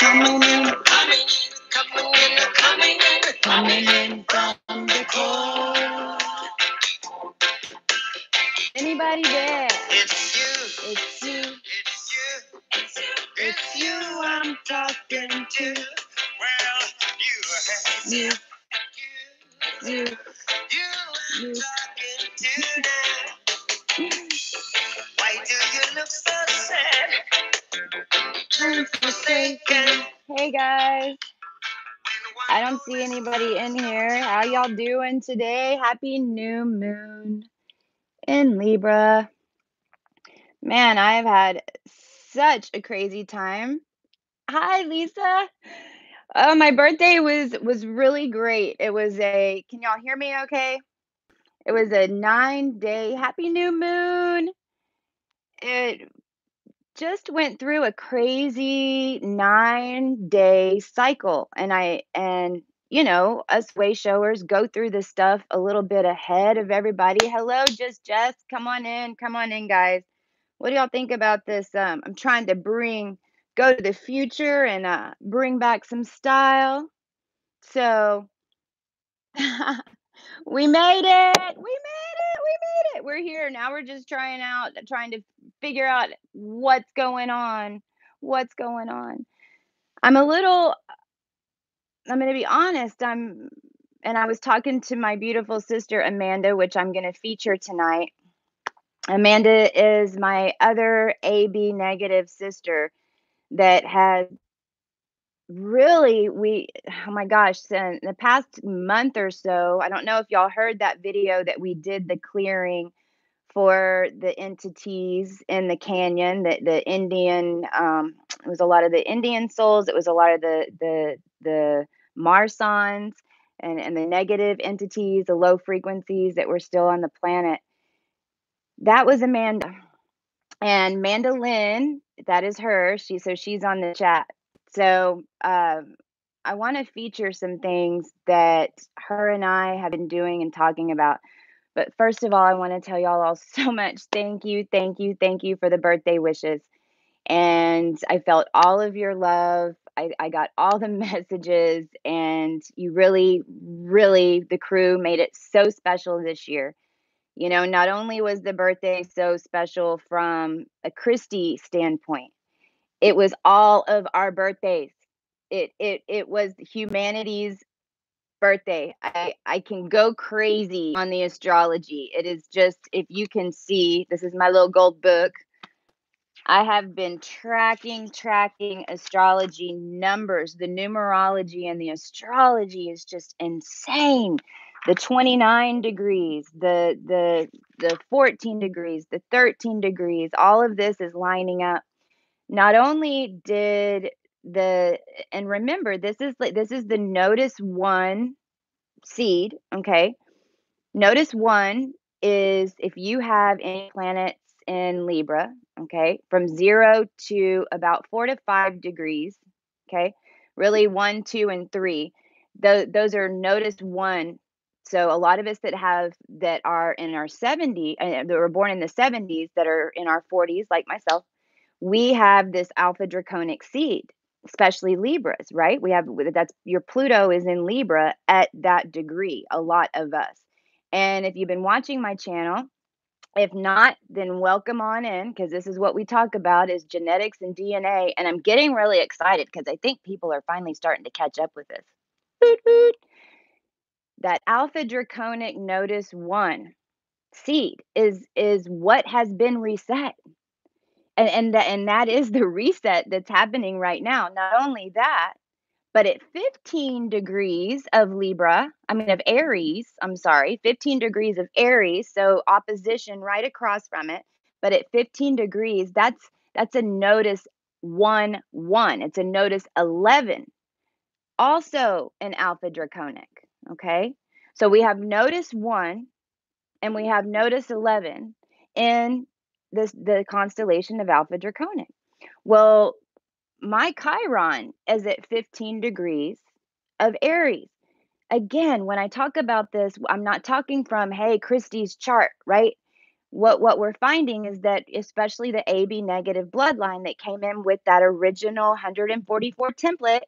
coming in, coming in from the cold. Anybody there? It's you. It's you. It's you. It's you I'm talking to. Well, You, you, I'm you. talking to now. Why do you look so sad? Forsaken. Hey guys, I don't see anybody in here. How y'all doing today? Happy new moon in Libra. Man, I've had such a crazy time. Hi, Lisa. Oh, my birthday was really great. It was can y'all hear me okay? It was a 9-day happy new moon. It just went through a crazy 9-day cycle, and us way showers go through this stuff a little bit ahead of everybody. Hello, just Jess. Come on in, guys. What do y'all think about this? I'm trying to go to the future and bring back some style. So we made it. We're here. Now we're just trying to figure out what's going on. I'm going to be honest. And I was talking to my beautiful sister, Amanda, which I'm going to feature tonight. Amanda is my other AB negative sister that has really, oh my gosh, in the past month or so, I don't know if y'all heard that video that we did, the clearing for the entities in the canyon, the Indian, it was a lot of the Indian souls, it was a lot of the Marsons and the negative entities, the low frequencies that were still on the planet. That was Amanda. And Mandolin, that is her. She's on the chat. So I want to feature some things that her and I have been doing and talking about. But first of all, I want to tell y'all all so much thank you for the birthday wishes. And I felt all of your love. I got all the messages, and you really, the crew made it so special this year. Not only was the birthday so special from a Christie standpoint, it was all of our birthdays. It was humanity's birthday. I can go crazy on the astrology. It is just, if you can see, this is my little gold book. I have been tracking astrology numbers. The numerology and the astrology is just insane. The 29 degrees, the 14 degrees, the 13 degrees, all of this is lining up. Not only did and remember, this is the Notice 1 seed, okay? Notice 1 is if you have any planets in Libra, okay, from 0 to about 4 to 5 degrees, okay? Really 1, 2, and 3. Those are Notice 1. So a lot of us that are in our 70s, that were born in the 70s, that are in our 40s, like myself, we have this alpha draconic seed, especially Libras, right? That's your Pluto is in Libra at that degree, a lot of us. And if you've been watching my channel, if not, then welcome on in, because this is what we talk about, is genetics and DNA. And I'm getting really excited because I think people are finally starting to catch up with this. Boot, boot. That alpha draconic Notice 1 seed is what has been reset. And that is the reset that's happening right now. Not only that, but at 15 degrees of Aries, 15 degrees of Aries, so opposition right across from it. But at 15 degrees, that's a Notice 1-1. It's a Notice 11, also an alpha draconic, okay? So we have Notice 1 and we have Notice 11 in the constellation of Alpha Draconic. Well, my Chiron is at 15 degrees of Aries. Again, when I talk about this, I'm not talking from, hey, Christie's chart, right? what we're finding is that especially the AB negative bloodline that came in with that original 144 template,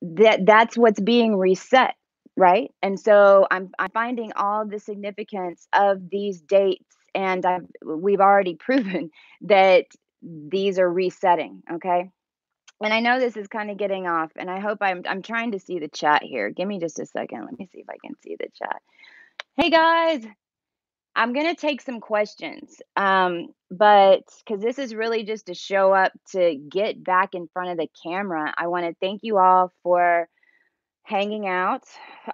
that's what's being reset, right? And so I'm finding all the significance of these dates, and we've already proven that these are resetting, okay? And I know this is kind of getting off, and I hope I'm trying to see the chat here. Give me just a second. Let me see if I can see the chat. Hey guys, I'm gonna take some questions, but because this is really just to show up to get back in front of the camera, I want to thank you all for hanging out,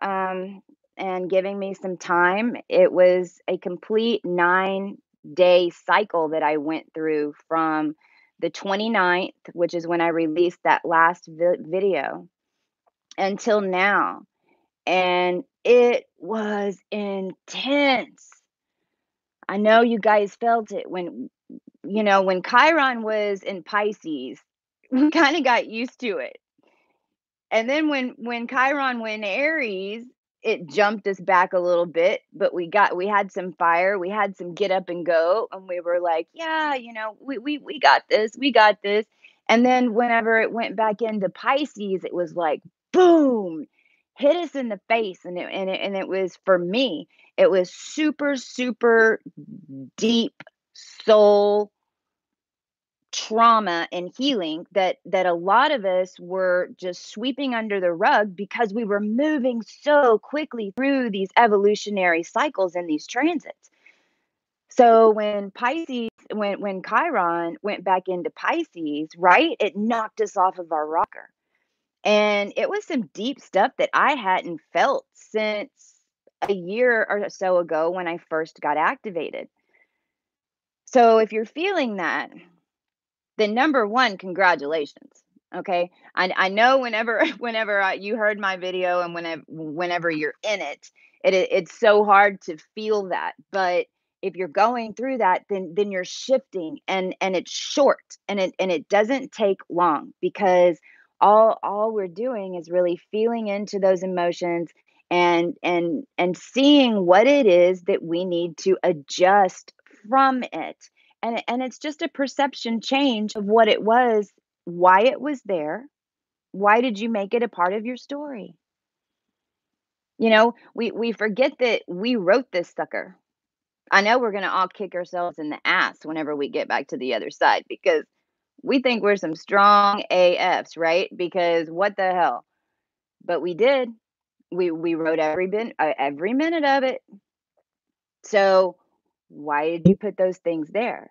and giving me some time. It was a complete 9-day cycle that I went through from the 29th, which is when I released that last video, until now. And it was intense. I know you guys felt it when Chiron was in Pisces, we kind of got used to it. And then when Chiron went Aries, it jumped us back a little bit, but we had some fire, we had some get up and go, and we were like, yeah, we got this, we got this. And then whenever it went back into Pisces, it was like boom, hit us in the face, and it was for me, it was super super deep soul trauma and healing that a lot of us were just sweeping under the rug because we were moving so quickly through these evolutionary cycles and these transits. So when Chiron went back into Pisces, right, it knocked us off of our rocker. And it was some deep stuff that I hadn't felt since a year or so ago when I first got activated. So if you're feeling that, then number one, congratulations. Okay. I know whenever you heard my video, and whenever you're in it, it's so hard to feel that. But if you're going through that, then you're shifting, and it's short, and it doesn't take long, because all we're doing is really feeling into those emotions, and seeing what it is that we need to adjust from it. And it's just a perception change of what it was, why it was there, why did you make it a part of your story? We forget that we wrote this sucker. I know we're gonna all kick ourselves in the ass whenever we get back to the other side, because we think we're some strong AFs, right? Because what the hell? But we did. We wrote every minute of it. So why did you put those things there?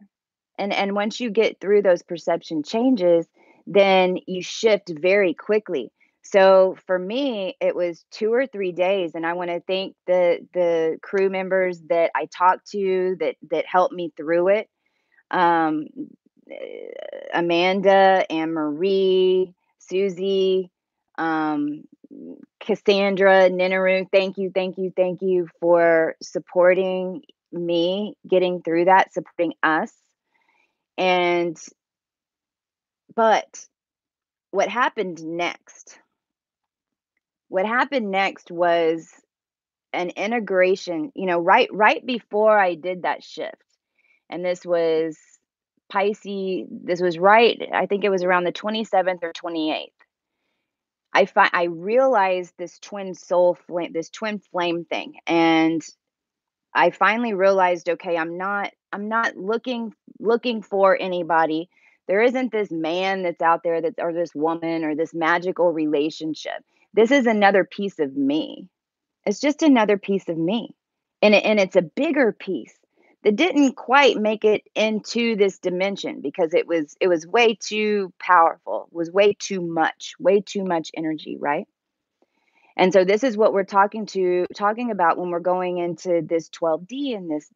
And once you get through those perception changes, then you shift very quickly. So for me, it was 2 or 3 days, and I want to thank the crew members that I talked to that helped me through it. Um, Amanda, Anne Marie, Susie, um, Cassandra, Ninaru, thank you, thank you, thank you for supporting me getting through that, supporting us. And but what happened next? What happened next was an integration, right before I did that shift. And this was Pisces, this was right, I think it was around the 27th or 28th. I realized this twin soul flame, this twin flame thing, and I finally realized, okay, I'm not looking for anybody. There isn't this man that's out there, or this woman, or this magical relationship. This is another piece of me. It's just another piece of me. And it's a bigger piece that didn't quite make it into this dimension, because it was way too powerful, was way too much energy, right? And so this is what we're talking about when we're going into this 12D, and this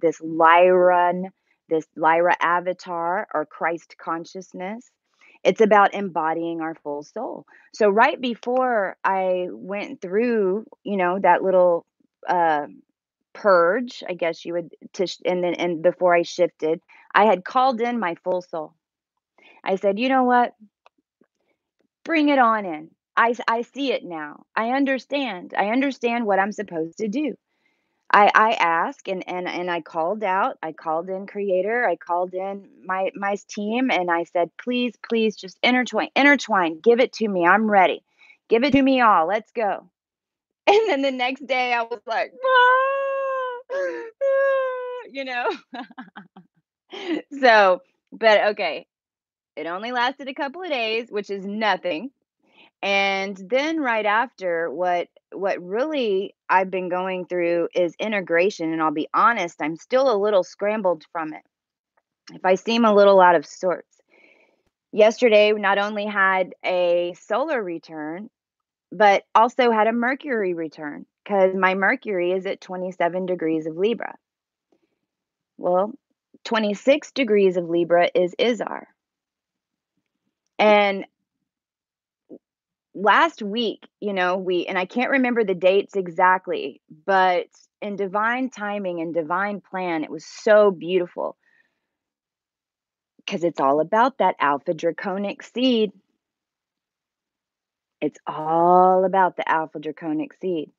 Lyra avatar, or Christ consciousness. It's about embodying our full soul. So right before I went through, that little purge, I guess you would, and before I shifted, I had called in my full soul. I said, you know what? Bring it on in. I see it now. I understand. I understand what I'm supposed to do. I ask and I called in creator, I called in my team and I said, "Please, please just intertwine, give it to me. I'm ready. Give it to me all. Let's go." And then the next day I was like, "Ah, ah," you know? So, but okay, it only lasted a couple of days, which is nothing. And then right after, what really I've been going through is integration, and I'll be honest, I'm still a little scrambled from it. If I seem a little out of sorts. Yesterday, we not only had a solar return, but also had a Mercury return because my Mercury is at 27 degrees of Libra. Well, 26 degrees of Libra is Izar. And last week, and I can't remember the dates exactly, but in divine timing and divine plan, it was so beautiful because it's all about that alpha draconic seed. It's all about the alpha draconic seed.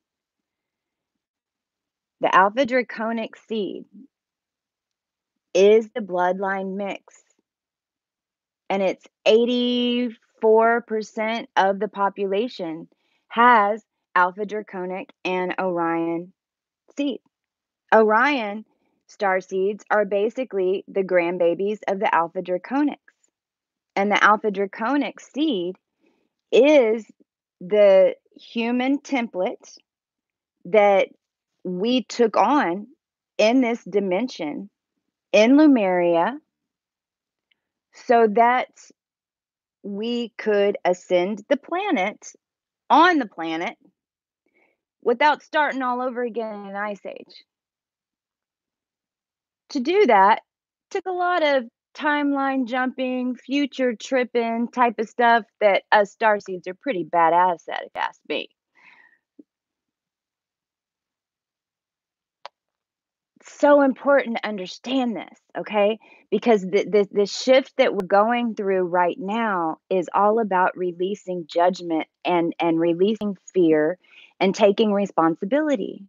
The alpha draconic seed is the bloodline mix, and it's 84% of the population has alpha draconic and Orion seed. Orion starseeds are basically the grandbabies of the Alpha Draconics. And the Alpha Draconic seed is the human template that we took on in this dimension in Lumeria so that we could ascend the planet on the planet without starting all over again in an ice age. To do that, took a lot of timeline jumping, future tripping type of stuff that us starseeds are pretty badass at, if you ask me. It's so important to understand this, okay? Because the shift that we're going through right now is all about releasing judgment and releasing fear and taking responsibility,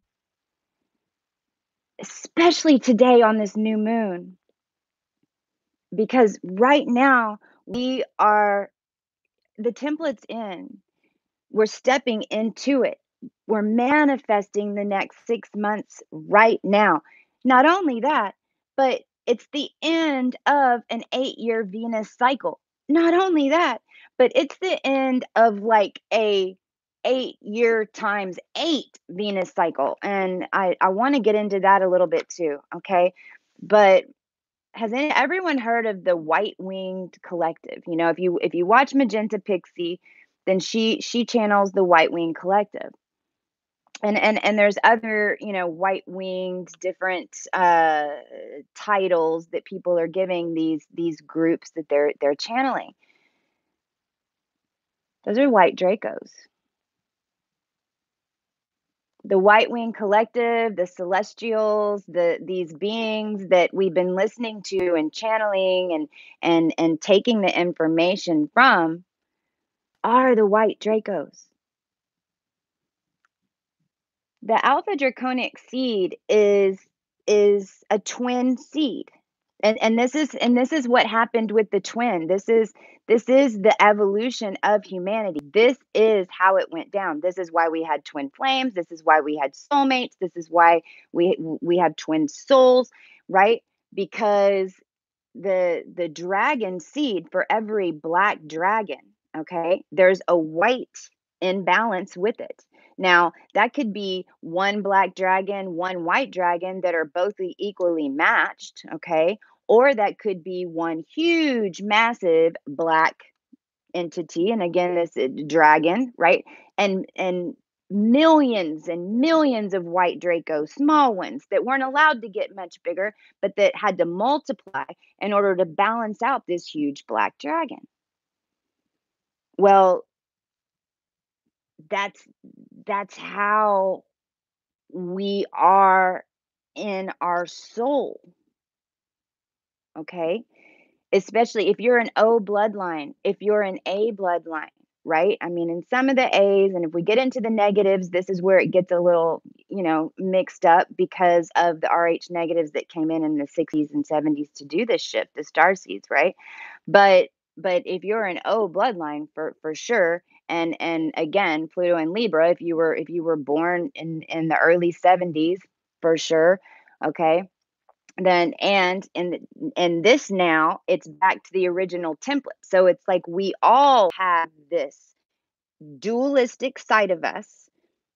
especially today on this new moon. Because right now we are the template's in. We're stepping into it. We're manifesting the next 6 months right now. Not only that, but it's the end of an 8-year Venus cycle. Not only that, but it's the end of like a 8-year times 8 Venus cycle. And I want to get into that a little bit too, okay? But has everyone heard of the White Winged Collective? If you watch Magenta Pixie, then she channels the White Winged Collective. And there's other, white winged different titles that people are giving these groups that they're channeling. Those are white Dracos. The White Wing Collective, the Celestials, these beings that we've been listening to and channeling and taking the information from are the white Dracos. The Alpha Draconic seed is a twin seed. And this is what happened with the twin. This is the evolution of humanity. This is how it went down. This is why we had twin flames. This is why we had soulmates. This is why we have twin souls, right? Because the dragon seed, for every black dragon, okay, there's a white imbalance with it. Now, that could be one black dragon, one white dragon that are both equally matched, okay? Or that could be one huge, massive black entity. And again, this dragon, right? And millions and millions of white Draco, small ones that weren't allowed to get much bigger, but that had to multiply in order to balance out this huge black dragon. Well, that's how we are in our soul, okay? Especially if you're an O bloodline, if you're an A bloodline, right? I mean, in some of the A's, and if we get into the negatives, this is where it gets a little mixed up because of the RH negatives that came in the 60s and 70s to do this shift, the star seeds, right? But if you're an O bloodline for sure, and again, Pluto and Libra, if you were born in the early 70s, for sure, okay, then and in this now, it's back to the original template. So it's like we all have this dualistic side of us.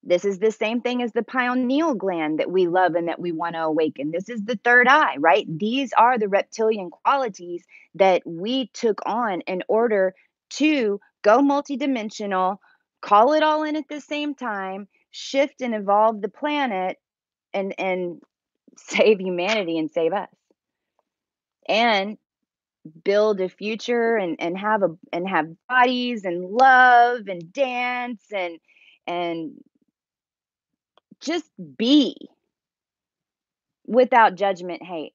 This is the same thing as the pineal gland that we love and that we want to awaken. This is the third eye, right? These are the reptilian qualities that we took on in order to go multidimensional, call it all in at the same time, shift and evolve the planet, and save humanity and save us. And build a future, and have bodies and love and dance and just be without judgment, hate,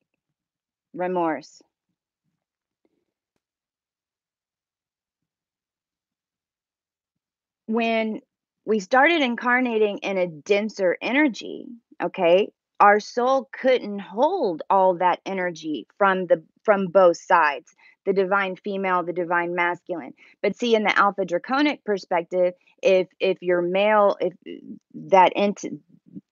remorse. When we started incarnating in a denser energy, okay, our soul couldn't hold all that energy from both sides, the divine female, the divine masculine. But see, in the alpha draconic perspective, if you're male, if that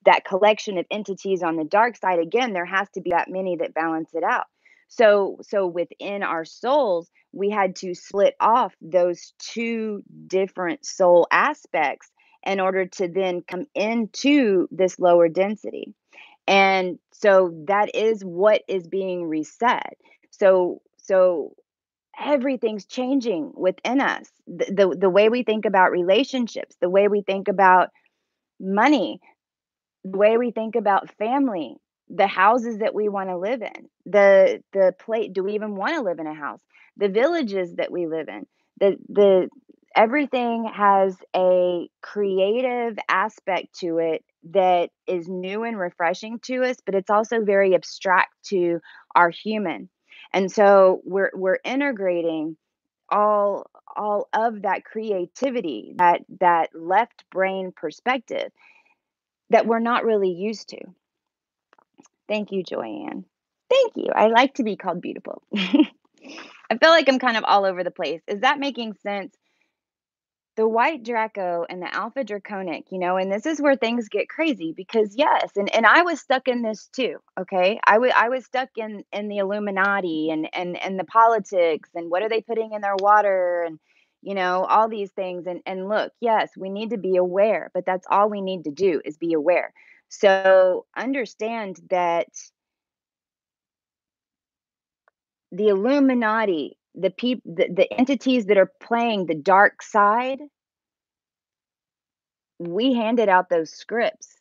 that collection of entities on the dark side, again, there has to be that many that balance it out. So within our souls, we had to split off those two different soul aspects in order to then come into this lower density. And so that is what is being reset. So everything's changing within us. The way we think about relationships, the way we think about money, the way we think about family, the houses that we want to live in, the plate, do we even want to live in a house? The villages that we live in, the everything has a creative aspect to it that is new and refreshing to us, but it's also very abstract to our human. And so we're integrating all of that creativity, that left brain perspective that we're not really used to. Thank you, Joanne. Thank you. I like to be called beautiful. I feel like I'm kind of all over the place. Is that making sense? The white Draco and the alpha draconic, and this is where things get crazy because yes, and I was stuck in this too. Okay. I was stuck in the Illuminati and the politics and what are they putting in their water and all these things. And look, yes, we need to be aware, but that's all we need to do is be aware. So understand that the Illuminati, the entities that are playing the dark side, we handed out those scripts.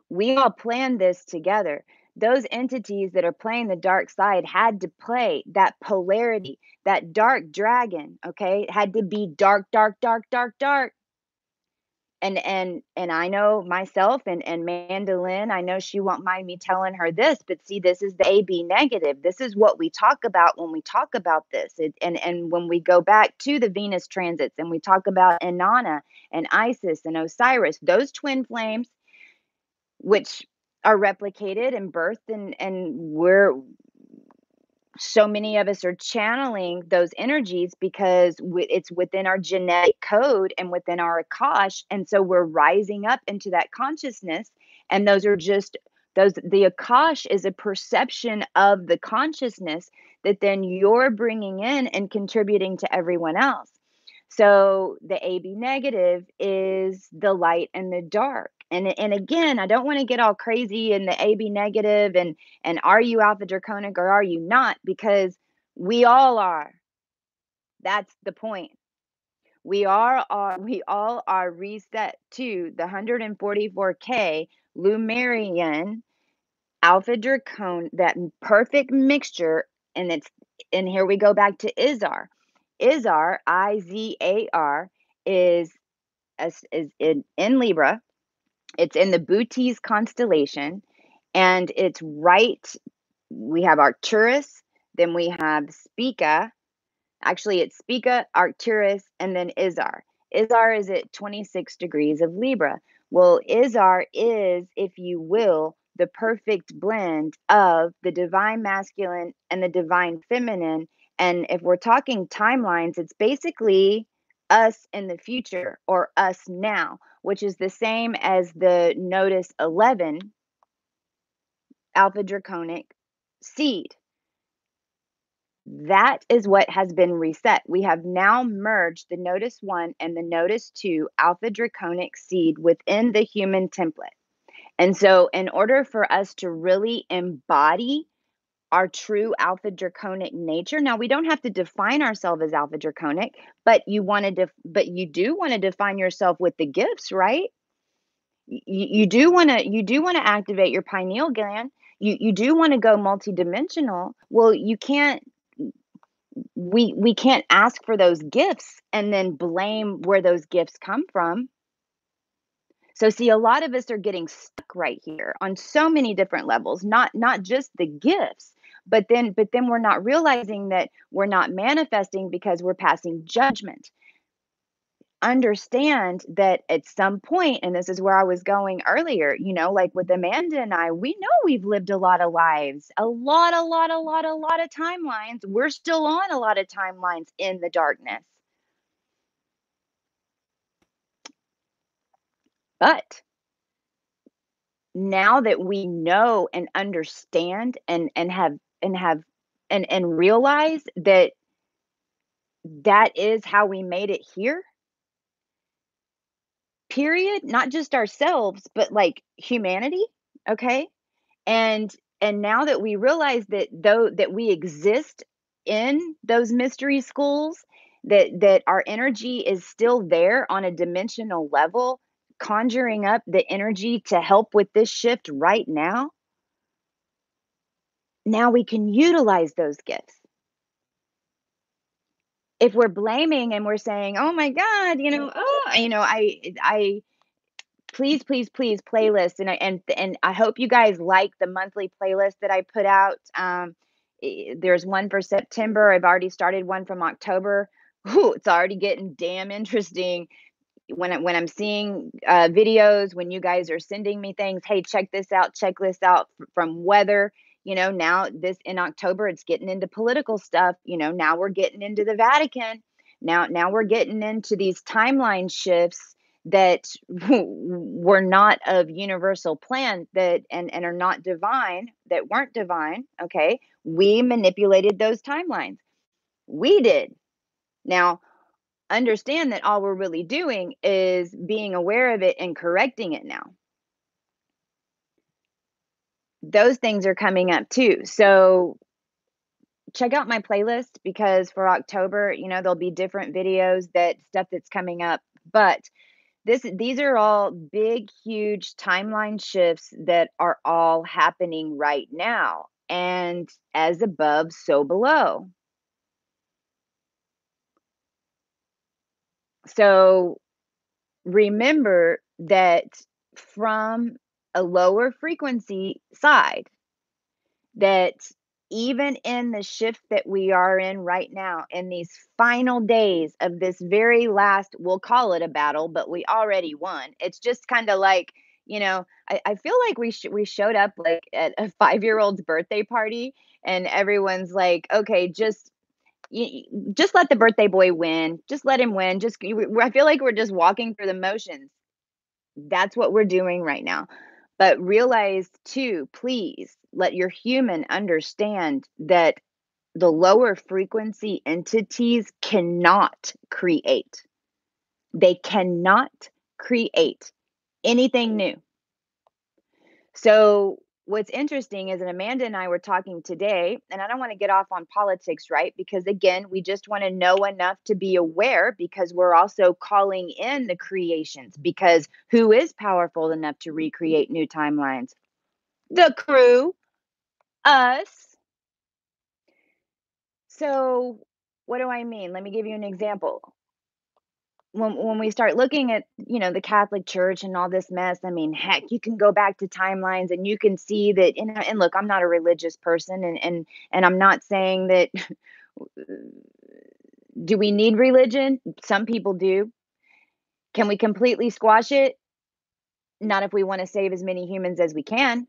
We all planned this together. Those entities that are playing the dark side had to play that polarity, that dark dragon, okay? It had to be dark, dark, dark, dark, dark. And I know myself and Mandolin, I know she won't mind me telling her this, but see, this is the AB negative. This is what we talk about when we talk about this. And when we go back to the Venus transits and we talk about Inanna and Isis and Osiris, those twin flames, which are replicated and birthed, and we're so many of us are channeling those energies because it's within our genetic code and within our Akash. And so we're rising up into that consciousness. And those are just the Akash is a perception of the consciousness that then you're bringing in and contributing to everyone else. So the AB negative is the light and the dark. And again, I don't want to get all crazy in the AB negative and are you alpha draconic or are you not? Because we all are. That's the point. We all are reset to the 144K Lumerian alpha dracon, that perfect mixture. And here we go back to Izar. Izar, Izar, is in Libra. It's in the Bootes constellation, and it's right. We have Arcturus, then we have Spica. Actually, it's Spica, Arcturus, and then Izar. Izar is at 26 degrees of Libra. Well, Izar is, if you will, the perfect blend of the divine masculine and the divine feminine. And if we're talking timelines, it's basically us in the future or us now, which is the same as the Notice 11 Alpha Draconic seed. That is what has been reset. We have now merged the Notice 1 and the Notice 2 Alpha Draconic seed within the human template. And so, in order for us to really embody our true Alpha Draconic nature, now we don't have to define ourselves as Alpha Draconic, but you do want to define yourself with the gifts, right? You do want to activate your pineal gland. You do want to go multidimensional. Well, you can't we can't ask for those gifts and then blame where those gifts come from. So see, a lot of us are getting stuck right here on so many different levels, not just the gifts, but then we're not realizing that we're not manifesting because we're passing judgment. Understand that at some point, and this is where I was going earlier, like with Amanda and I, we know we've lived a lot of lives, a lot of timelines. We're still on a lot of timelines in the darkness. But now that we know and understand and realize that that is how we made it here, period, not just ourselves, but like humanity, okay? And and now that we realize that though that we exist in those mystery schools, that our energy is still there on a dimensional level, conjuring up the energy to help with this shift right now. Now we can utilize those gifts. If we're blaming and we're saying, "Oh my god, I please, please, please playlist," and I hope you guys like the monthly playlist that I put out. There's one for September. I've already started one from October. Ooh, it's already getting damn interesting when I'm seeing videos, when you guys are sending me things. Hey, check this out from weather. Now this in October, it's getting into political stuff. Now we're getting into the Vatican. Now we're getting into these timeline shifts that were not of universal plan, that and are not divine, that weren't divine. Okay, we manipulated those timelines. We did. Now understand that all we're really doing is being aware of it and correcting it now. Those things are coming up too. So check out my playlist, because for October, there'll be different videos, that stuff that's coming up. But these are all big, huge timeline shifts that are all happening right now. And as above, so below. So remember that from a lower frequency side, that even in the shift that we are in right now, in these final days of this very last, we'll call it a battle, but we already won. It's just kind of like, I feel like we showed up like at a 5-year-old's birthday party, and everyone's like, okay, just let the birthday boy win. Just let him win. I feel like we're just walking through the motions. That's what we're doing right now. But realize too, please let your human understand that the lower frequency entities cannot create. They cannot create anything new. So what's interesting is that Amanda and I were talking today, and I don't want to get off on politics, right? Because again, we just want to know enough to be aware, because we're also calling in the creations, because who is powerful enough to recreate new timelines? The crew, us. So what do I mean? Let me give you an example. When we start looking at, the Catholic Church and all this mess, I mean, heck, you can go back to timelines and you can see that, and look, I'm not a religious person, and I'm not saying that do we need religion? Some people do. Can we completely squash it? Not if we want to save as many humans as we can.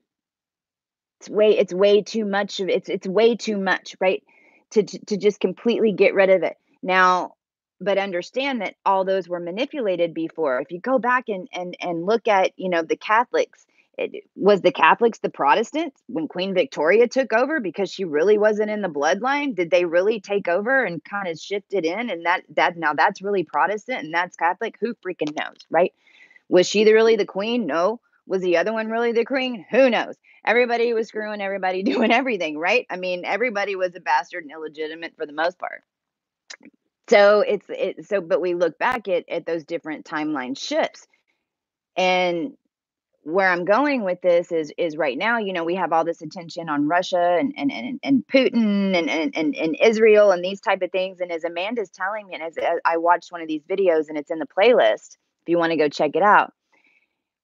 It's way too much of it's way too much, right? To just completely get rid of it. Now, but understand that all those were manipulated before. If you go back and look at, the Catholics, the Catholics the Protestants when Queen Victoria took over because she really wasn't in the bloodline? Did they really take over and kind of shift it in? And that now that's really Protestant and that's Catholic? Who freaking knows, right? Was she really the queen? No. Was the other one really the queen? Who knows? Everybody was screwing everybody, doing everything, right? I mean, everybody was a bastard and illegitimate for the most part. So but we look back at those different timeline shifts. And where I'm going with this is right now, we have all this attention on Russia and Putin and Israel and these type of things. And as Amanda's telling me, and as I watched one of these videos and it's in the playlist, if you want to go check it out,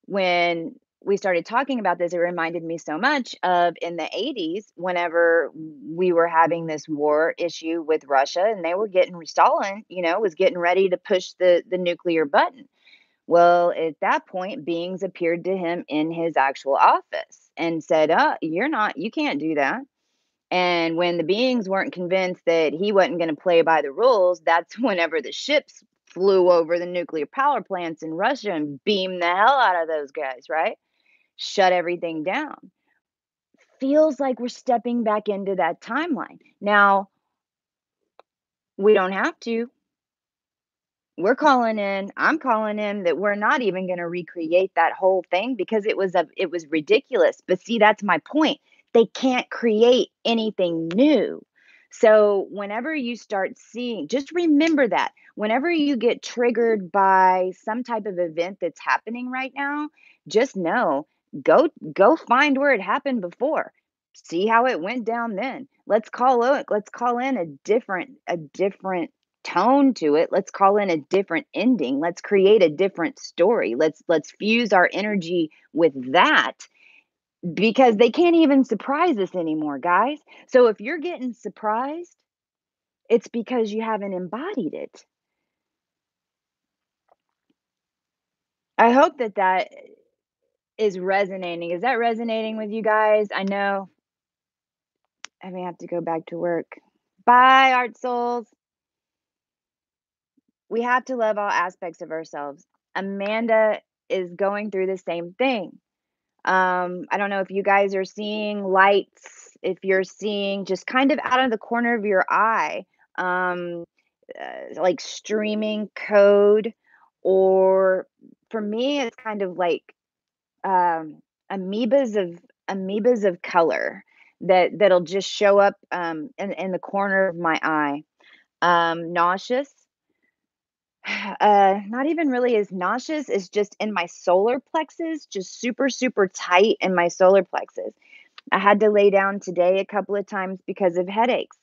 when we started talking about this, it reminded me so much of in the 80s, whenever we were having this war issue with Russia and they were getting Stalin, was getting ready to push the nuclear button. Well, at that point, beings appeared to him in his actual office and said, you can't do that. And when the beings weren't convinced that he wasn't going to play by the rules, that's whenever the ships flew over the nuclear power plants in Russia and beamed the hell out of those guys, right? Shut everything down. Feels like we're stepping back into that timeline. Now, we don't have to. I'm calling in that we're not even going to recreate that whole thing because it was ridiculous. But see, that's my point. They can't create anything new. So whenever you start seeing, just remember that whenever you get triggered by some type of event that's happening right now, just know, go find where it happened before. See how it went down then. Let's call in a different tone to it. Let's call in a different ending. Let's create a different story. Let's fuse our energy with that, because they can't even surprise us anymore, guys. So if you're getting surprised, it's because you haven't embodied it. I hope that is resonating. Is that resonating with you guys? I know I may have to go back to work. Bye, art souls. We have to love all aspects of ourselves. Amanda is going through the same thing. I don't know if you guys are seeing lights, if you're seeing just kind of out of the corner of your eye, um, like streaming code, or for me, it's kind of like um, amoebas of color that'll just show up in the corner of my eye. Nauseous, not even really as nauseous as just in my solar plexus, just super, super tight in my solar plexus. I had to lay down today a couple of times because of headaches.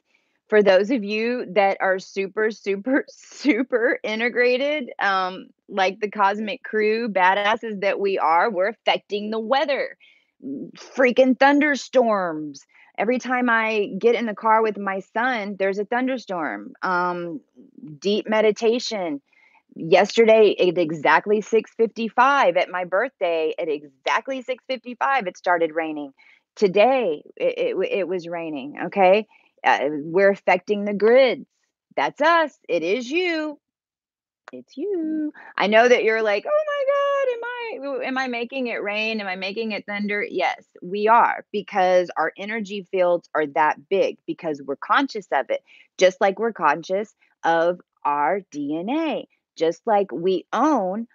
For those of you that are super, super, super integrated, like the cosmic crew badasses that we are, we're affecting the weather. Freaking thunderstorms. Every time I get in the car with my son, there's a thunderstorm. Deep meditation. Yesterday at exactly 6:55 at my birthday, at exactly 6:55 it started raining. Today it was raining, okay? We're affecting the grids. That's us. It is you. It's you. I know that you're like, "Oh my god, am I making it rain? Am I making it thunder?" Yes, we are, because our energy fields are that big, because we're conscious of it. Just like we're conscious of our DNA, just like we own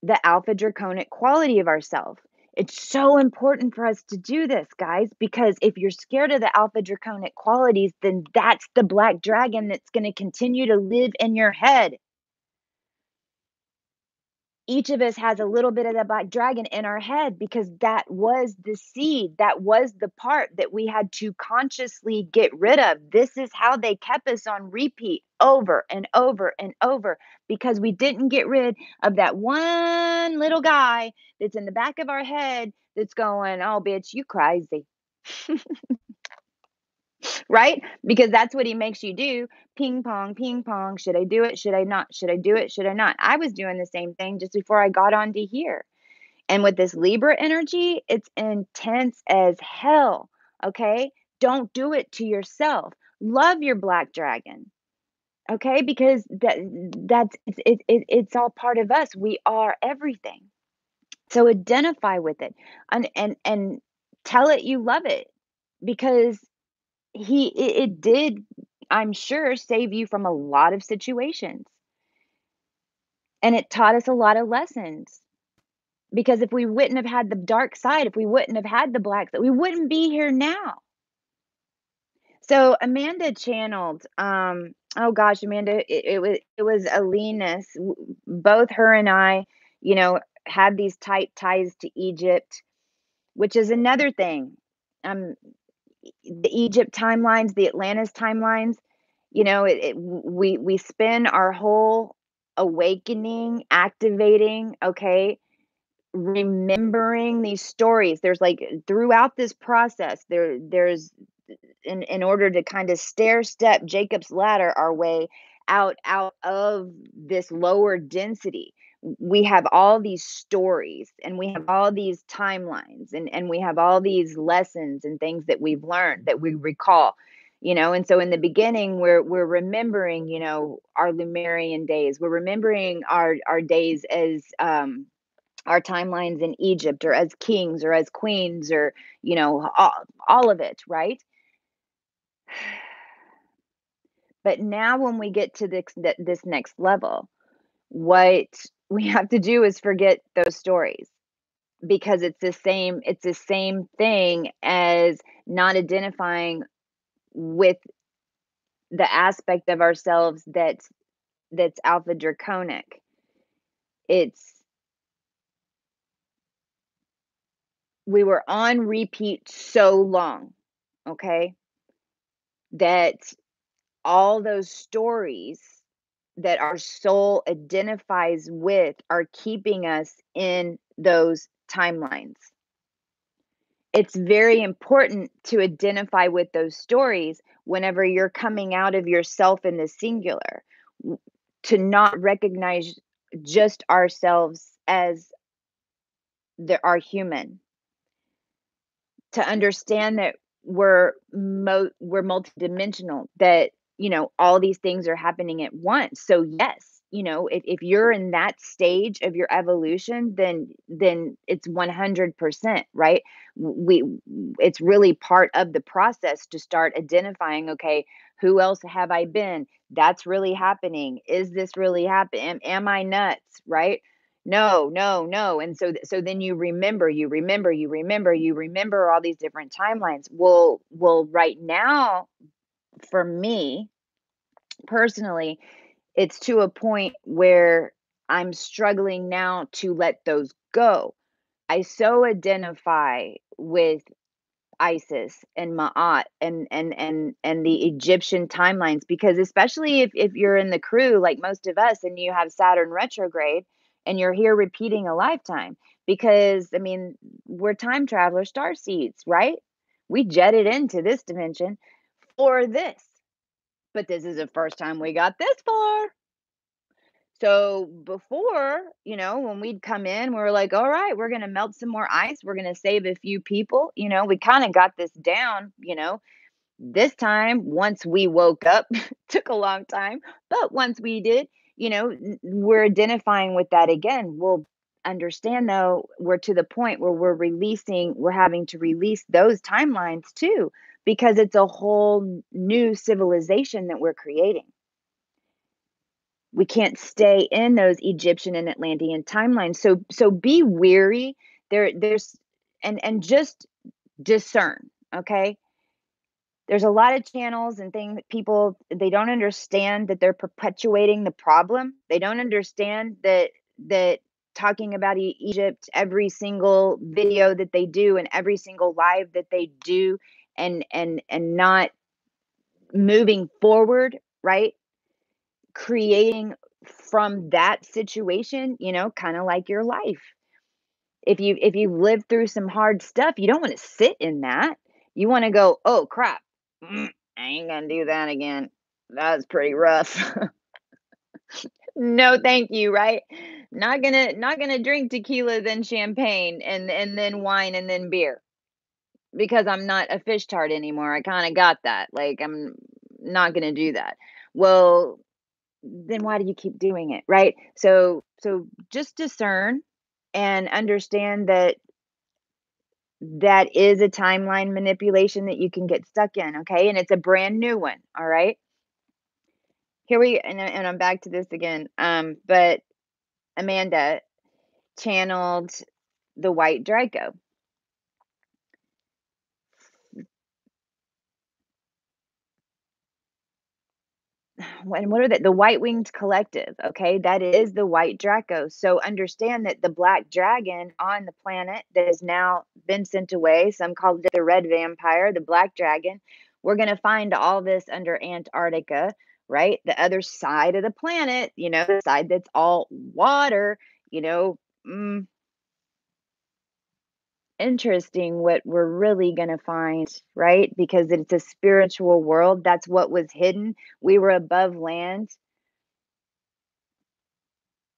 the alpha draconic quality of ourselves. It's so important for us to do this, guys, because if you're scared of the alpha draconic qualities, then that's the black dragon that's going to continue to live in your head. Each of us has a little bit of the black dragon in our head because that was the seed. That was the part that we had to consciously get rid of. This is how they kept us on repeat over and over and over, because we didn't get rid of that one little guy that's in the back of our head that's going, "Oh, bitch, you crazy." Right? Because that's what he makes you do. Ping pong, ping pong. Should I do it? Should I not? Should I do it? Should I not? I was doing the same thing just before I got onto here. And with this Libra energy, it's intense as hell, okay? Don't do it to yourself. Love your black dragon, okay? Because it's all part of us. We are everything. So identify with it and tell it you love it because it did, I'm sure, save you from a lot of situations. And it taught us a lot of lessons. Because if we wouldn't have had the dark side, if we wouldn't have had the black side, we wouldn't be here now. So Amanda channeled, oh gosh, Amanda, it was Alina's. Both her and I, you know, had these tight ties to Egypt, which is another thing. Um, the Egypt timelines, the Atlantis timelines, you know, we spend our whole awakening, activating, okay, remembering these stories. There's like throughout this process, there's in order to kind of stair step Jacob's ladder our way out of this lower density. We have all these stories and we have all these timelines and we have all these lessons and things that we've learned that we recall, you know. And so in the beginning we're remembering, you know, our Lemurian days. We're remembering our days as our timelines in Egypt or as kings or as queens or, you know, all of it, right? But now when we get to this next level, what we have to do is forget those stories because it's the same thing as not identifying with the aspect of ourselves that's alpha draconic. It's we were on repeat so long, okay, that all those stories that our soul identifies with are keeping us in those timelines. It's very important to identify with those stories whenever you're coming out of yourself in the singular, to not recognize just ourselves as our human, to understand that we're multidimensional, that, you know, all these things are happening at once. So yes, you know, if you're in that stage of your evolution, then it's 100%, right? We It's really part of the process to start identifying, okay, who else have I been? That's really happening. Is this really happening? Am I nuts, right? No, no, no. And so then you remember all these different timelines. Well, right now, for me personally, it's to a point where I'm struggling now to let those go. I so identify with Isis and Ma'at and the Egyptian timelines because especially if you're in the crew like most of us and you have Saturn retrograde and you're here repeating a lifetime because I mean we're time travelers, starseeds, right? We jetted into this dimension for this, but this is the first time we got this far. So before, you know, when we'd come in, we were like, all right, we're going to melt some more ice. We're going to save a few people. You know, we kind of got this down, you know. This time, once we woke up, took a long time, but once we did, you know, we're identifying with that again. We'll understand though, we're to the point where we're having to release those timelines too, because it's a whole new civilization that we're creating. We can't stay in those Egyptian and Atlantean timelines. So be weary. There's and just discern, okay? There's a lot of channels and things that people they don't understand that they're perpetuating the problem. They don't understand that talking about Egypt every single video that they do and every single live that they do and not moving forward, right? Creating from that situation, you know, kind of like your life. If you lived through some hard stuff, you don't want to sit in that. You want to go, "Oh crap. I ain't going to do that again. That was pretty rough." No, thank you, right? Not gonna drink tequila, then champagne, and then wine, and then beer, because I'm not a fish tart anymore. I kinda got that, like, I'm not gonna do that. Well, then why do you keep doing it, right? So just discern and understand that that is a timeline manipulation that you can get stuck in, okay? And it's a brand new one, all right? And I'm back to this again. But Amanda channeled the white Draco. What are the White Winged Collective, okay? That is the white Draco. So understand that the black dragon on the planet that has now been sent away, some called it the red vampire, the black dragon. We're going to find all this under Antarctica, right? The other side of the planet, the side that's all water, you know, mm, interesting what we're really going to find, right? Because it's a spiritual world. That's what was hidden. We were above land.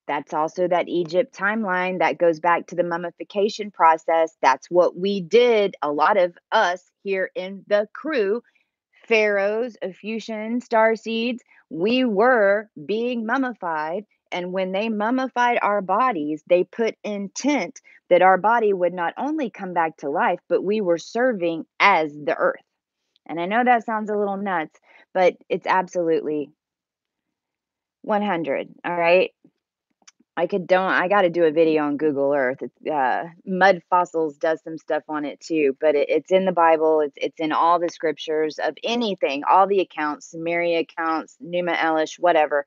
That's also that Egypt timeline that goes back to the mummification process. That's what we did. A lot of us here in the crew, pharaohs, Ophiuchian, starseeds, we were being mummified. And when they mummified our bodies, they put intent that our body would not only come back to life, but we were serving as the earth. And I know that sounds a little nuts, but it's absolutely 100. All right. I gotta do a video on Google Earth. It's, Mud Fossils does some stuff on it too, but it's in the Bible. It's in all the scriptures of anything, all the accounts, Sumeria accounts, Numa Elish, whatever,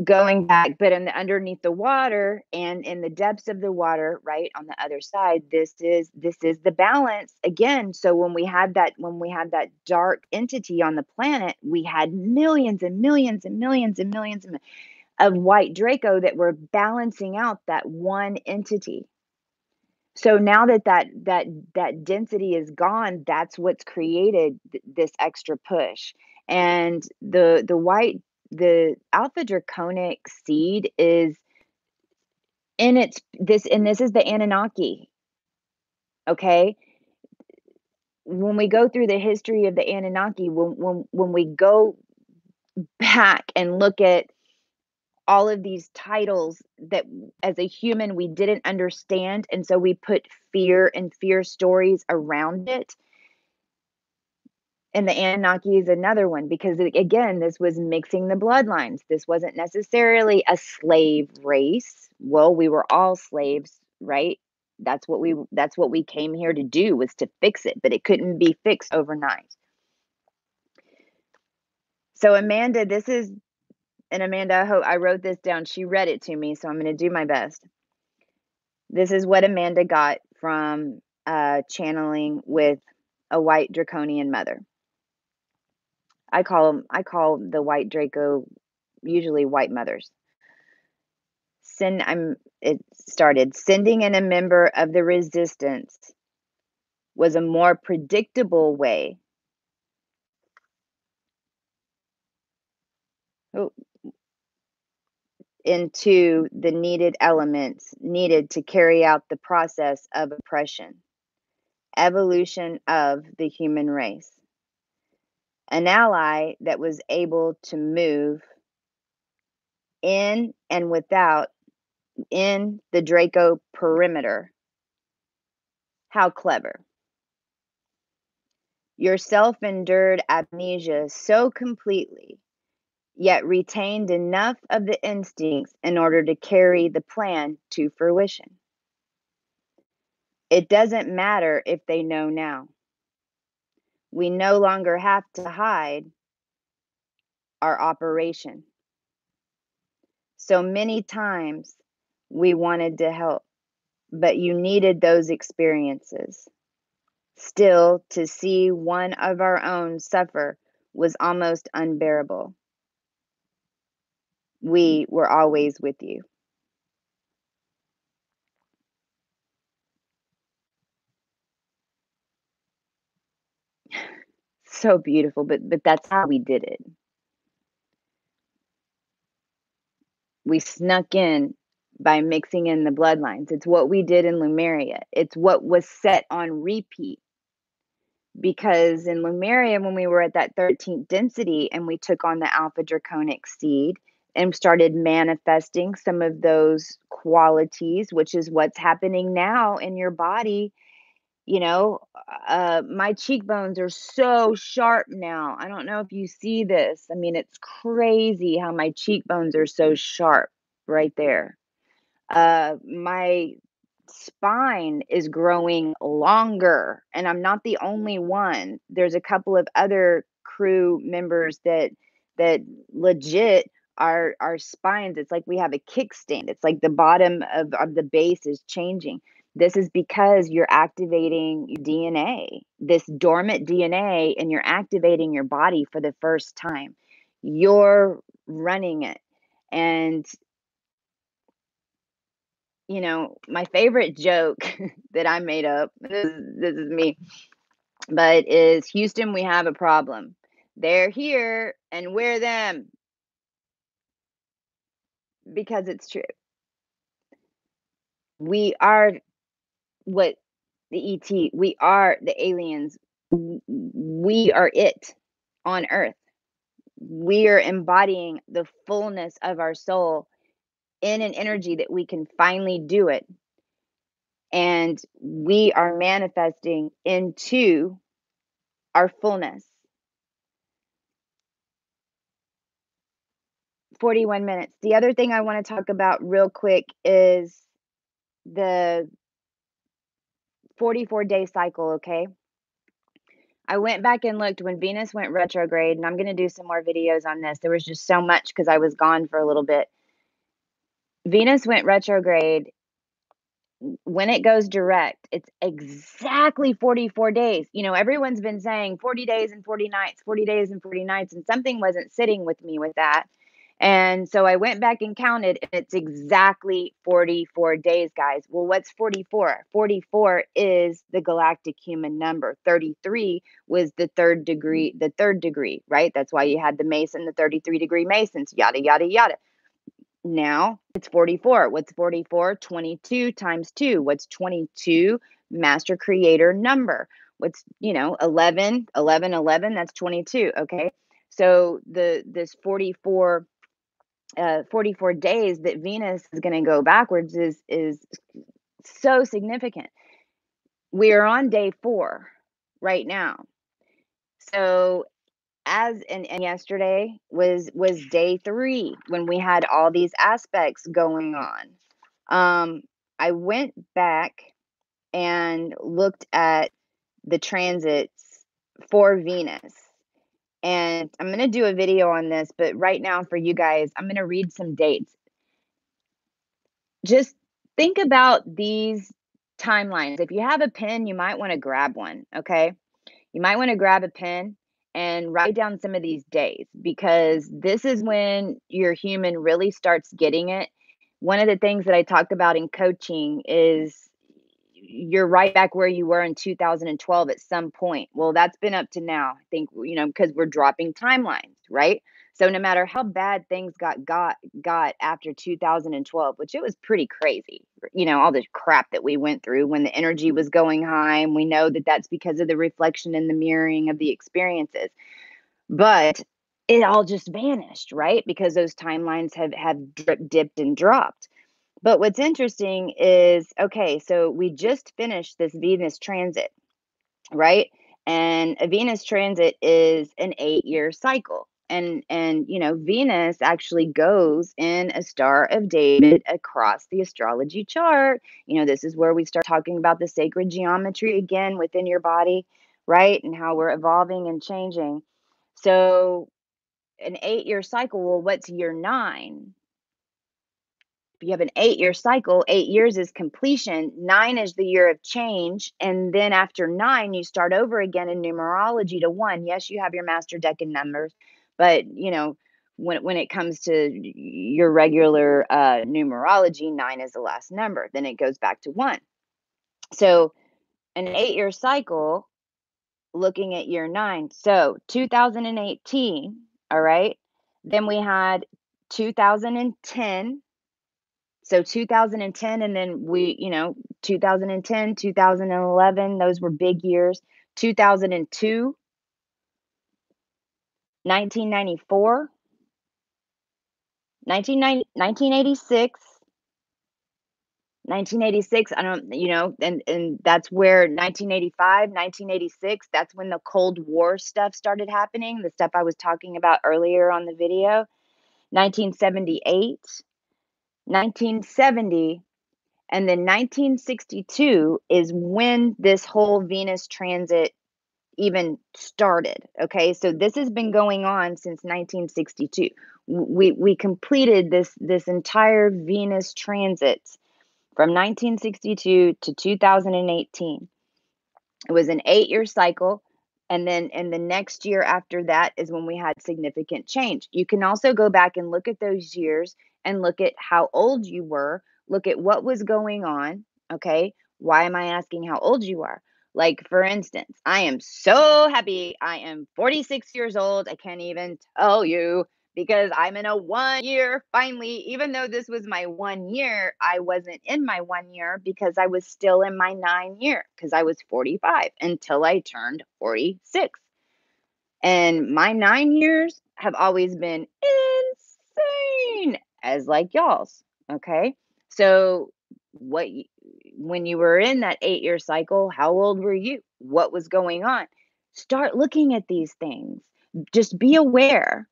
going back. But underneath the water and in the depths of the water, right on the other side, this is the balance again. So when we had that dark entity on the planet, we had millions and millions and millions and millions of white Draco that were balancing out that one entity. So now that density is gone, that's what's created this extra push. And the alpha draconic seed is in its this and this is the Anunnaki. Okay. When we go through the history of the Anunnaki, when we go back and look at all of these titles that as a human we didn't understand, and so we put fear and fear stories around it. And the Anunnaki is another one because again, this was mixing the bloodlines. This wasn't necessarily a slave race. Well, we were all slaves, right? That's what we came here to do, was to fix it, but it couldn't be fixed overnight. So Amanda, I hope I wrote this down. She read it to me, so I'm going to do my best. This is what Amanda got from channeling with a white draconian mother. I call the white Draco usually white mothers. It started sending in a member of the resistance was a more predictable way. Oh, into the needed elements needed to carry out the process of oppression, evolution of the human race. An ally that was able to move in and without in the Draco perimeter. How clever. Yourself endured amnesia so completely, yet retained enough of the instincts in order to carry the plan to fruition. It doesn't matter if they know now. We no longer have to hide our operation. So many times we wanted to help, but you needed those experiences. Still, to see one of our own suffer was almost unbearable. We were always with you. So beautiful, but that's how we did it. We snuck in by mixing in the bloodlines. It's what we did in Lemuria. It's what was set on repeat. Because in Lemuria, when we were at that 13th density and we took on the Alpha Draconic seed and started manifesting some of those qualities, which is what's happening now in your body. You know, my cheekbones are so sharp now. I don't know if you see this. I mean, it's crazy how my cheekbones are so sharp right there. My spine is growing longer, and I'm not the only one. There's a couple of other crew members that legit our spines, it's like we have a kickstand. It's like the bottom of the base is changing. This is because you're activating your DNA, this dormant DNA, and you're activating your body for the first time. You're running it. And you know, my favorite joke that I made up, this is me, but is Houston, we have a problem. They're here and we're them, because it's true. We are what the ET, we are the aliens. We are it on earth. We are embodying the fullness of our soul in an energy that we can finally do it. And we are manifesting into our fullness. 41 minutes. The other thing I want to talk about real quick is the 44-day cycle, okay? I went back and looked when Venus went retrograde, and I'm going to do some more videos on this. There was just so much because I was gone for a little bit. Venus went retrograde. When it goes direct, it's exactly 44 days. You know, everyone's been saying 40 days and 40 nights, 40 days and 40 nights, and something wasn't sitting with me with that. And so I went back and counted, and it's exactly 44 days, guys. Well, what's 44? 44 is the galactic human number. 33 was the third degree, right? That's why you had the Mason, the 33-degree Masons, yada, yada, yada. Now it's 44. What's 44? 22 times 2. What's 22? Master creator number. What's, 11, 11, 11, that's 22. Okay. So this 44 days that Venus is going to go backwards is so significant. We are on day 4 right now. So and yesterday was day 3 when we had all these aspects going on. I went back and looked at the transits for Venus. And I'm going to do a video on this, but right now for you guys, I'm going to read some dates. Just think about these timelines. If you have a pen, you might want to grab one, okay? You might want to grab a pen and write down some of these days, because this is when your human really starts getting it. One of the things that I talk about in coaching is you're right back where you were in 2012 at some point. Well, that's been up to now. I think, because we're dropping timelines, right? So no matter how bad things got after 2012, which it was pretty crazy, all the crap that we went through when the energy was going high, and we know that that's because of the reflection and the mirroring of the experiences. But it all just vanished, right? Because those timelines have dipped and dropped. But what's interesting is, okay, so we just finished this Venus transit, right? And a Venus transit is an 8-year cycle. And Venus actually goes in a Star of David across the astrology chart. This is where we start talking about the sacred geometry again within your body, right? And how we're evolving and changing. So an 8-year cycle, well, what's year 9? If you have an 8-year cycle, 8 years is completion. 9 is the year of change. And then after 9, you start over again in numerology to 1. Yes, you have your master decan numbers, but when it comes to your regular numerology, 9 is the last number. Then it goes back to 1. So an 8-year cycle, looking at year 9. So 2018, all right. Then we had 2010. So 2010, and then 2010, 2011, those were big years. 2002, 1994, 1986, 1986, I don't, and that's where 1985, 1986, that's when the Cold War stuff started happening, the stuff I was talking about earlier on the video. 1978, 1970, and then 1962 is when this whole Venus transit even started. Okay, so this has been going on since 1962. We completed this entire Venus transit from 1962 to 2018. It was an 8-year cycle. And then in the next year after that is when we had significant change. You can also go back and look at those years and look at how old you were, look at what was going on. Okay. Why am I asking how old you are? Like, for instance, I am so happy I am 46 years old. I can't even tell you, because I'm in a 1 year finally. Even though this was my 1 year, I wasn't in my 1 year because I was still in my 9 year, because I was 45 until I turned 46. And my 9 years have always been insane, as like y'all's. Okay. So, what, when you were in that 8-year cycle, how old were you? What was going on? Start looking at these things. Just be aware.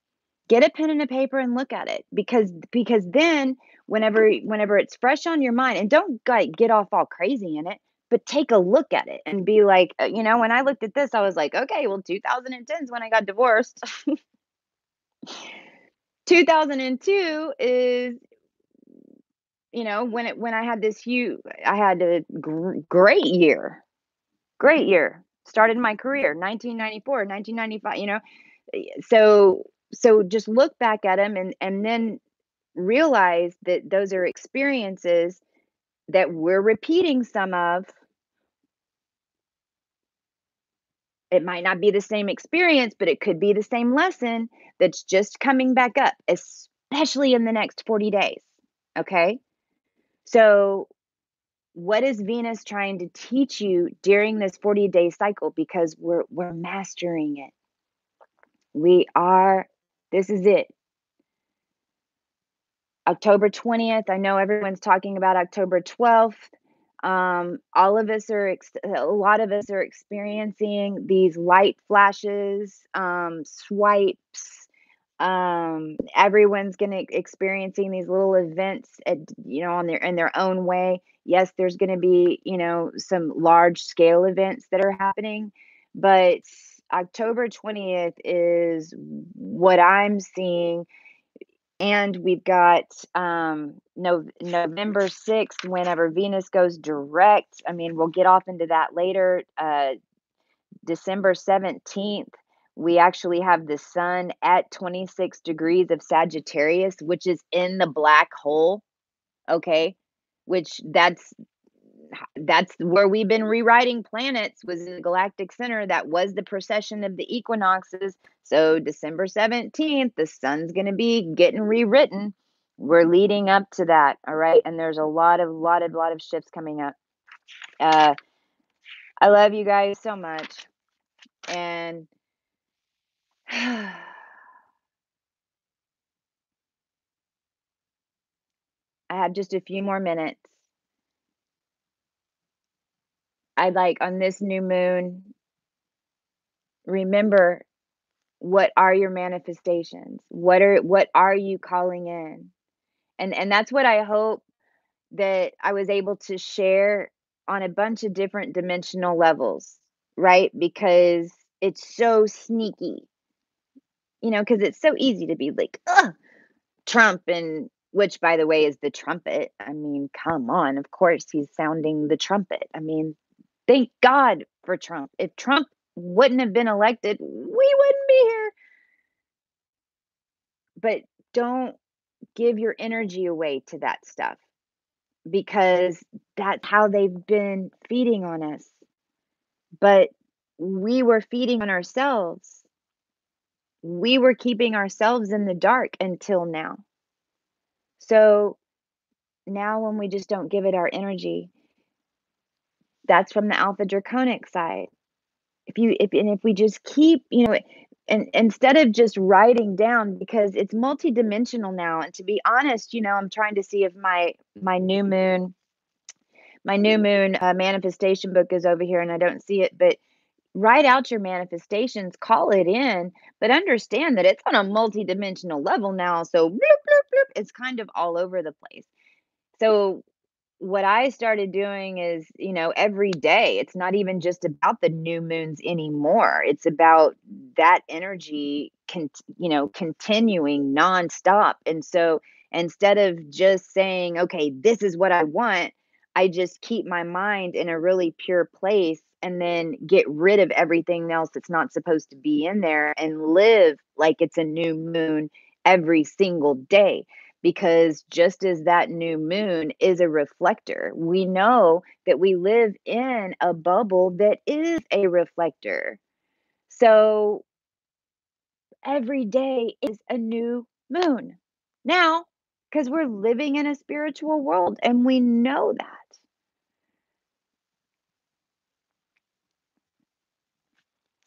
Get a pen and a paper and look at it, because then whenever it's fresh on your mind, and don't get off all crazy in it, but take a look at it and be like, when I looked at this, I was like, okay, well, 2010 is when I got divorced. 2002 is, when I had this huge, I had a great year, great year. Started my career 1994, 1995. So just look back at them, and then realize that those are experiences that we're repeating some of. It might not be the same experience, but it could be the same lesson that's just coming back up, especially in the next 40 days. Okay. So, what is Venus trying to teach you during this 40-day cycle? Because we're mastering it. We are, this is it. October 20th, I know everyone's talking about October 12th. All of us are, a lot of us are experiencing these light flashes, swipes. Everyone's gonna experiencing these little events at, on in their own way. Yes, there's gonna be, some large scale events that are happening, but October 20th is what I'm seeing. And we've got November 6th, whenever Venus goes direct. I mean, we'll get off into that later. December 17th, we actually have the sun at 26 degrees of Sagittarius, which is in the black hole. Okay. Which that's where we've been rewriting planets, was in the galactic center. That was the precession of the equinoxes. So December 17th, the sun's going to be getting rewritten. We're leading up to that. All right. And there's a lot of shifts coming up. I love you guys so much. And I have just a few more minutes. I'd like, on this new moon, remember, what are your manifestations? What are you calling in? And that's what I hope that I was able to share on a bunch of different dimensional levels, right? Because it's so sneaky, because it's so easy to be like, ugh, Trump, and which, by the way, is the trumpet. I mean, come on. Of course, he's sounding the trumpet. I mean, thank God for Trump. If Trump wouldn't have been elected, we wouldn't be here. But don't give your energy away to that stuff, because that's how they've been feeding on us. But we were feeding on ourselves. We were keeping ourselves in the dark until now. So now when we just don't give it our energy, that's from the alpha draconic side. If we just keep, and instead of just writing down, because it's multidimensional now, and to be honest, I'm trying to see if my new moon manifestation book is over here and I don't see it, but write out your manifestations, call it in, but understand that it's on a multidimensional level now. So bloop, bloop, bloop, it's kind of all over the place. So what I started doing is, every day, it's not even just about the new moons anymore. It's about that energy, continuing nonstop. And so instead of just saying, okay, this is what I want, I just keep my mind in a really pure place and then get rid of everything else that's not supposed to be in there and live like it's a new moon every single day, because just as that new moon is a reflector, we know that we live in a bubble that is a reflector. So every day is a new moon now, because we're living in a spiritual world and we know that.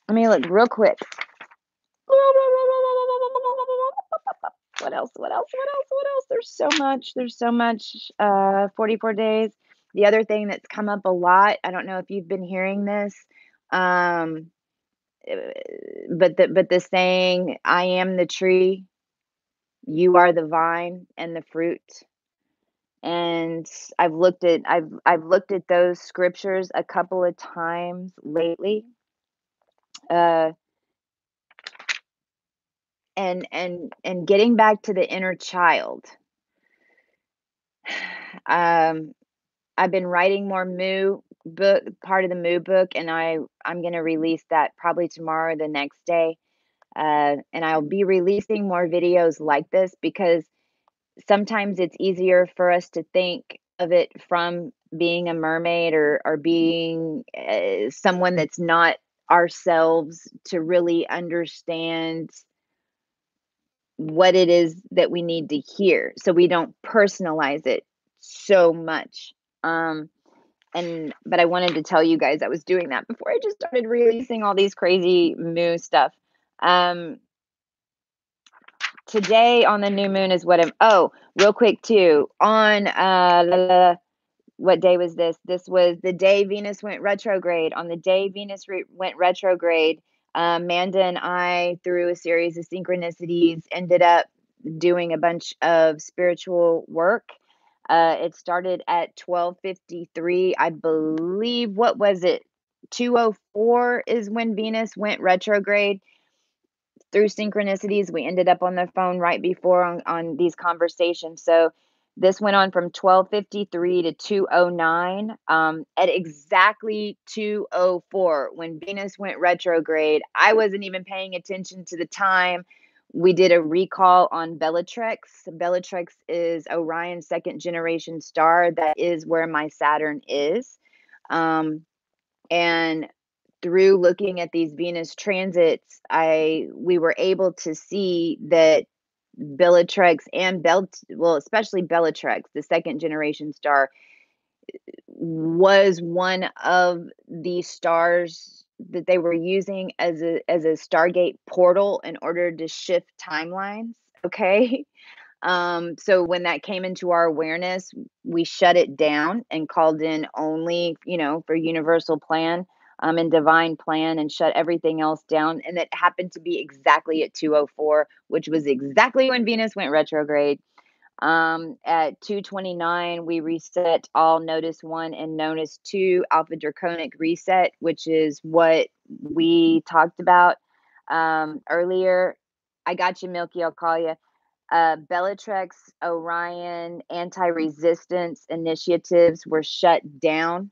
Let me look real quick. What else? What else? What else? What else? There's so much. There's so much. 44 days. The other thing that's come up a lot, I don't know if you've been hearing this, um, but the saying, "I am the tree, you are the vine and the fruit." And I've looked at those scriptures a couple of times lately, uh, and getting back to the inner child. Um, I've been writing more Moo book, part of the Moo book, and I'm gonna release that probably tomorrow or the next day. And I'll be releasing more videos like this because sometimes it's easier for us to think of it from being a mermaid or being someone that's not ourselves, to really understand what it is that we need to hear, so we don't personalize it so much. Um, but I wanted to tell you guys I was doing that before I just started releasing all these crazy moo stuff. Um, Today on the new moon is what I'm. Oh, real quick too. On what day was this? This was the day Venus went retrograde. On the day Venus went retrograde, Amanda and I, through a series of synchronicities, ended up doing a bunch of spiritual work. It started at 12:53, I believe. What was it? 2:04 is when Venus went retrograde. Through synchronicities, we ended up on the phone right before on these conversations. So this went on from 12:53 to 2:09. At exactly 2:04, when Venus went retrograde, I wasn't even paying attention to the time. We did a recall on Bellatrix. Bellatrix is Orion's second generation star. That is where my Saturn is. Um, and through looking at these Venus transits, we were able to see that Bellatrix and especially Bellatrix, the second generation star, was one of the stars that they were using as a Stargate portal in order to shift timelines. Okay. So when that came into our awareness, we shut it down and called in only, for universal plan, and divine plan, and shut everything else down. And it happened to be exactly at 2:04, which was exactly when Venus went retrograde. At 2:29, we reset all Notice 1 and Notice 2 Alpha Draconic reset, which is what we talked about earlier. I got you, Milky. I'll call you. Bellatrix, Orion, anti-resistance initiatives were shut down.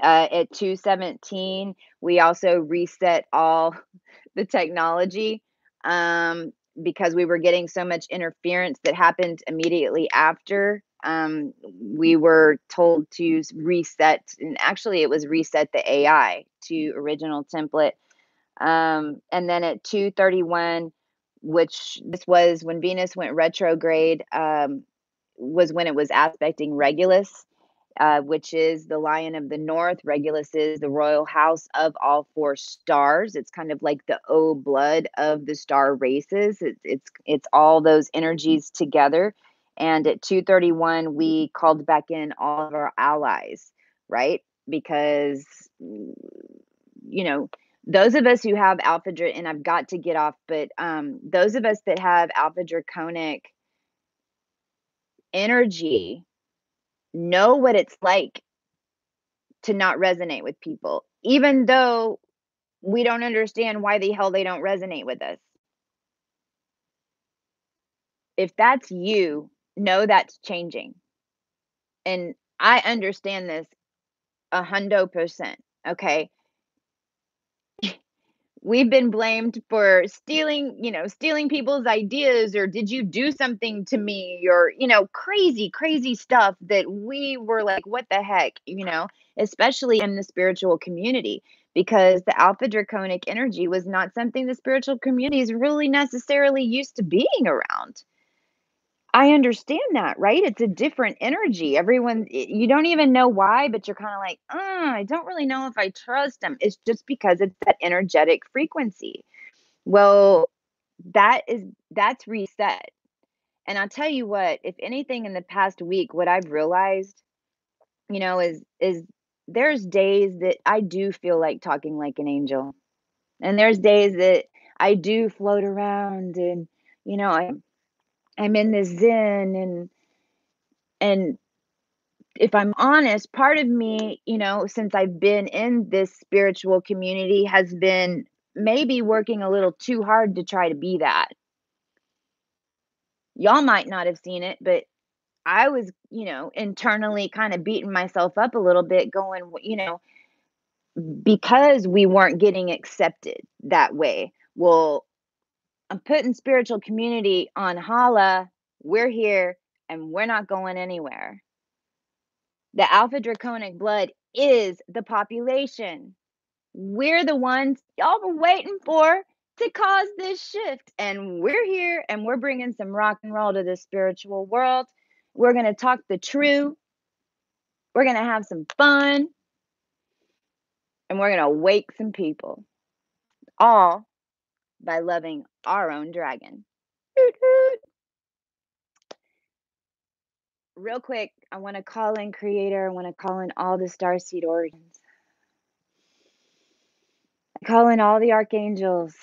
At 2:17, we also reset all the technology, because we were getting so much interference that happened immediately after. We were told to reset, and actually, it was reset the AI to original template. And then at 2:31, which this was when Venus went retrograde, was when it was aspecting Regulus, which is the lion of the north. Regulus is the royal house of all four stars. It's kind of like the O blood of the star races. It's all those energies together. And at 2:31, we called back in all of our allies, right? Because you know, those of us who have and I've got to get off, but those of us that have alpha draconic energy know what it's like to not resonate with people, even though we don't understand why the hell they don't resonate with us. If that's you, know that's changing. And I understand this 100%. Okay. We've been blamed for stealing people's ideas, or did you do something to me, or, crazy, crazy stuff that we were like, what the heck, especially in the spiritual community, because the alpha draconic energy was not something the spiritual community is really necessarily used to being around. I understand that, right? It's a different energy. You don't even know why, but you're kind of like, I don't really know if I trust them. It's just because it's that energetic frequency. Well, that's reset. And I'll tell you what, if anything in the past week, what I've realized, is there's days that I do feel like talking like an angel. And there's days that I do float around and, I'm in this zen and if I'm honest, part of me, since I've been in this spiritual community has been maybe working a little too hard to try to be that. Y'all might not have seen it, but I was, internally kind of beating myself up a little bit, going, because we weren't getting accepted that way. Well, I'm putting spiritual community on holla. We're here and we're not going anywhere. The alpha draconic blood is the population. We're the ones y'all were waiting for to cause this shift. And we're here and we're bringing some rock and roll to the spiritual world. We're going to talk the truth. We're going to have some fun. And we're going to wake some people. All by loving our own dragon. Real quick, I want to call in Creator. I want to call in all the starseed organs. I call in all the archangels.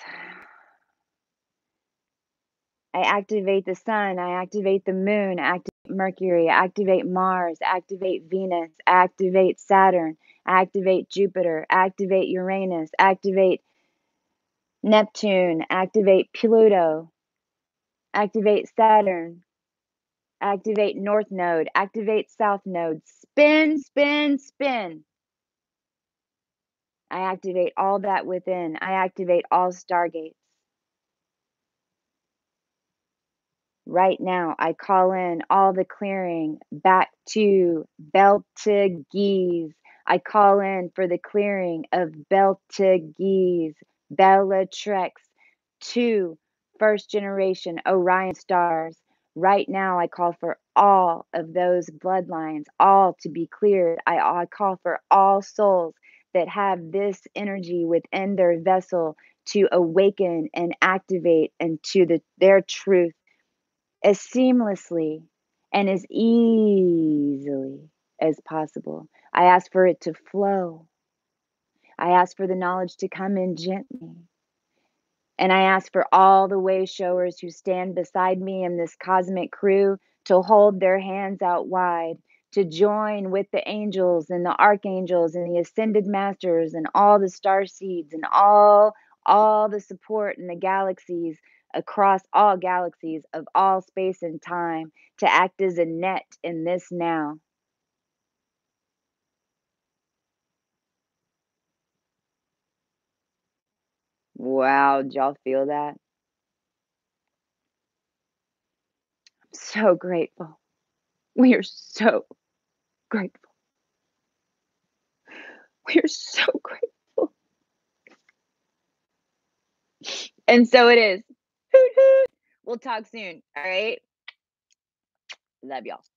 I activate the sun, I activate the moon, I activate Mercury, I activate Mars, I activate Venus, I activate Saturn, I activate Jupiter, I activate Uranus, I activate Neptune, I activate Pluto, I activate Saturn, I activate North Node, activate South Node, spin, spin, spin. I activate all that within. I activate all stargates. Right now, I call in all the clearing back to Beltagese. I call in for the clearing of Beltagese, Bellatrix, 2 first generation Orion stars. Right now, I call for all of those bloodlines, all to be cleared. I call for all souls that have this energy within their vessel to awaken and activate into their truth as seamlessly and as easily as possible. I ask for it to flow. I ask for the knowledge to come in gently. And I ask for all the way showers who stand beside me in this cosmic crew to hold their hands out wide, to join with the angels and the archangels and the ascended masters and all the star seeds and all the support in the galaxies, across all galaxies of all space and time, to act as a net in this now. Wow, did y'all feel that? I'm so grateful. We are so grateful. We are so grateful. And so it is. Hoot, hoot. We'll talk soon. All right. Love y'all.